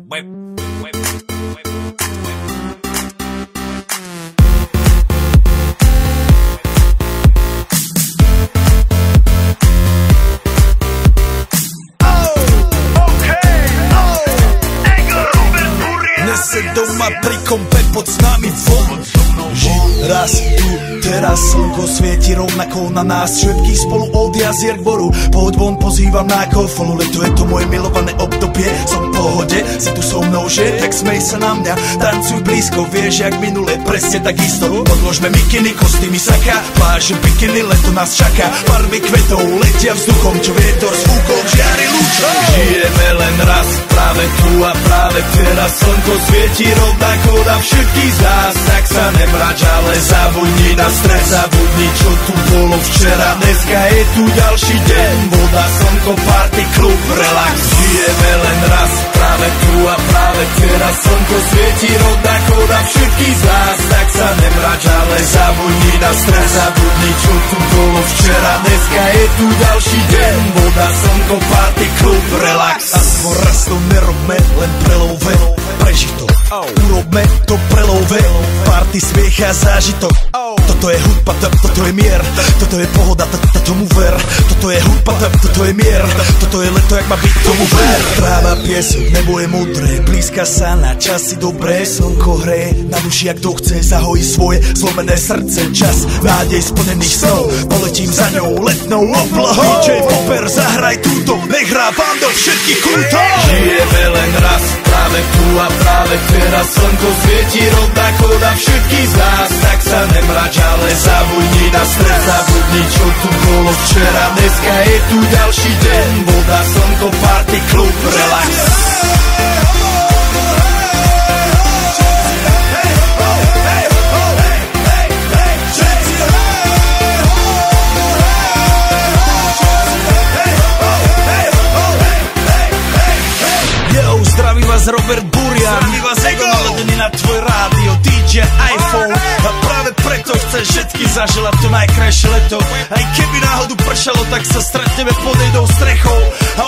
Nese doma pri kompe pod s nami von. Raz tu, teraz slnko svieti rovnako na nás. Všetky spolu od jazier k boru. Pohoď von, pozývam na kofolu. Leto je to moje milované obdobie. Som v pohode, si tu so mnou, že? Tak smej sa na mňa, tancuj blízko. Vieš, jak minule, presne tak isto. Podložme mikiny, kostýmy saka, pláže, bikiny, leto nás čaká. Farby kvetov letia vzduchom, čo vietor s fúkom žiari lúčom. Žijeme len raz, práve tu a práve teraz. Slnko svieti rovnako na všetkých z nás. Tak sa nemrač, ale zabudni na stres, zabudni, čo tu bolo včera. Dneska je tu ďalší deň, voda, slnko, party, klub, relax. Žijeme len raz, práve tu a práve teraz. Slnko svieti rovnako na všetkých z nás. Tak sa nemrač, ale zabudni na stres, zabudni, čo tu bolo včera. Dneska je tu ďalší deň, voda, slnko, party, klub, relax. Aspoň raz to nerobme, len prelove, prežitok. Urobme to prelove, party, smiech a zážitok. Toto je hudba, toto je mier, toto je pohoda, tomu ver. Toto je hudba, toto je mier, toto je leto, jak má byť, tomu ver. Tráva, piesok, nebo je modré, blízka sa na časy dobré. Slnko hreje na duši, jak to chce, zahojí svoje zlomené srdce. Čas nádej splnených snov, poletím za ňou letnou oblohou. DJ Popper, zahraj túto, nech hrá vám do všetkých kútov. Žijeme len raz, práve tu a práve teraz. Slnko svieti rovnako na všetkých z nás. Tak sa nemrač, ale zabudni na stres, zabudni, čo tu bolo včera. Dneska je tu ďalší deň, voda, slnko, party, klub, relax. Zdraví vás Robert Burian, zdraví vás Ego, naladený na tvoj rádio, DJ iPhone. A práve preto chceš všetky zaželať to najkrajšie leto. Aj keby náhodu pršalo, tak sa stretneme pod jednou strechou a